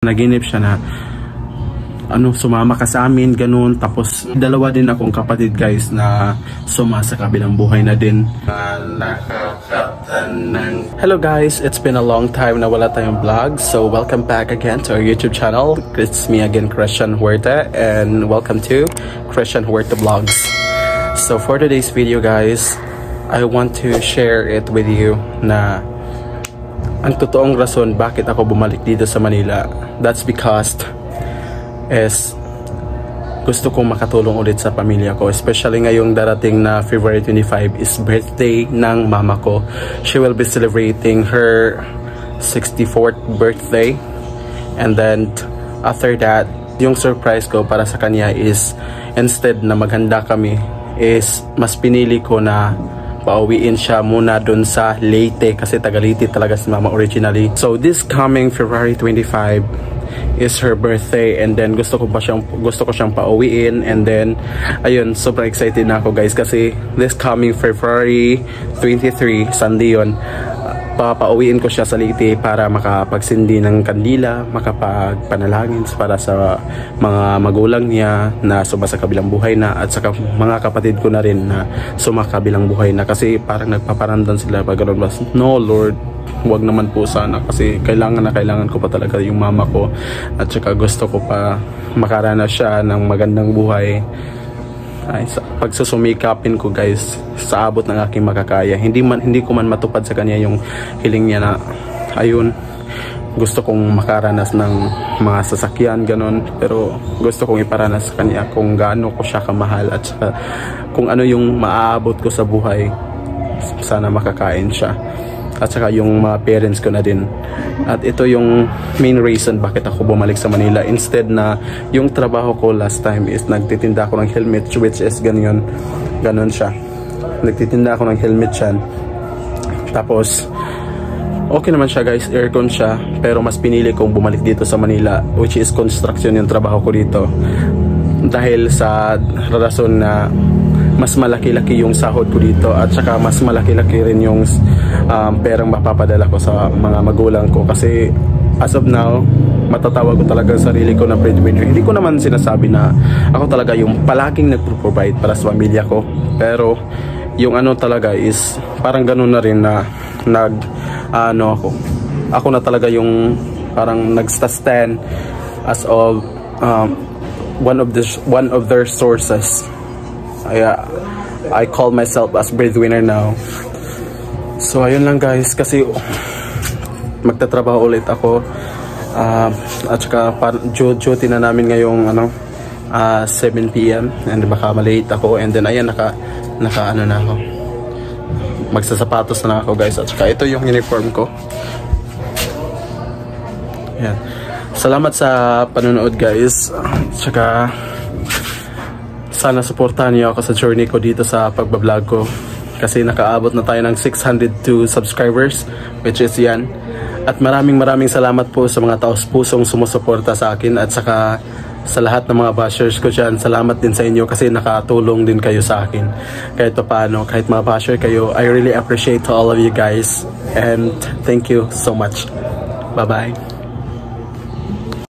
Naginip siya na sumama ka sa amin, ganun. Tapos dalawa din akong kapatid guys na sa kabilang buhay na din. Hello guys, it's been a long time na wala tayong vlog. So welcome back again to our YouTube channel. It's me again, Christian Huerta, and welcome to Christian Huerta Vlogs. So for today's video guys, I want to share it with you na ang totoong rason bakit ako bumalik dito sa Manila. That's because gusto kong makatulong ulit sa pamilya ko, especially ngayong darating na February 25 is birthday ng mama ko. She will be celebrating her 64th birthday, and then after that, yung surprise ko para sa kanya is instead na maghanda kami is mas pinili ko na pauwiin siya muna dun sa Leyte kasi taga Leyte talaga si mama originally. So this coming February 25 is her birthday, and then gusto ko siyang pauwiin, and then ayun, super excited na ako guys kasi this coming February 23 Sunday yun, papauwiin ko siya sa Leyte para makapagsindi ng kandila, makapagpanalangin para sa mga magulang niya na sa kabilang buhay na, at saka mga kapatid ko na rin na kabilang buhay na, kasi parang nagpaparandan sila pag gano'n. No Lord, wag naman po sana, kasi kailangan ko pa talaga yung mama ko, at saka gusto ko pa makaranas siya ng magandang buhay. Ay, pagsusumikapin ko guys sa abot ng aking makakaya. Hindi ko man matupad sa kanya yung hiling niya na ayun, gusto kong makaranas ng mga sasakyan ganon, pero gusto kong iparanas sa kanya kung gaano ko siya kamahal, at saka kung ano yung maaabot ko sa buhay. Sana makakain siya, at saka yung mga parents ko na din. At ito yung main reason bakit ako bumalik sa Manila, instead na yung trabaho ko last time is nagtitinda ako ng helmet, which is ganon siya, nagtitinda ako ng helmet yan. Tapos okay naman siya guys, aircon siya, pero mas pinili kong bumalik dito sa Manila, which is construction yung trabaho ko dito, dahil sa rason na mas malaki-laki yung sahod ko dito, at saka mas malaki-laki rin yung perang mapapadala ko sa mga magulang ko. Kasi as of now, matatawag ko talaga sarili ko na breadwinner. Hindi ko naman sinasabi na ako talaga yung palaging nagpo-provide para sa pamilya ko, pero yung talaga is parang ganun na rin na ako na talaga yung parang nagsta-stand as of one of their sources. I call myself as breadwinner now. So ayun lang guys, kasi magtatrabaho ulit ako, at saka duty na namin ngayong 7 PM, and baka malate ako, and then ayan, naka na ako, magsasapatos na ako guys, at saka ito yung uniform ko. Ayan. Salamat sa panonood guys, at saka sana supportahan niyo ako sa journey ko dito sa pagbablog ko, kasi nakaabot na tayo ng 602 subscribers, which is yan. At maraming salamat po sa mga taos-pusong sumusuporta sa akin, at saka sa lahat ng mga bashers ko dyan, salamat din sa inyo kasi nakatulong din kayo sa akin kahit paano, kahit mga basher kayo. I really appreciate to all of you guys, and thank you so much. Bye bye.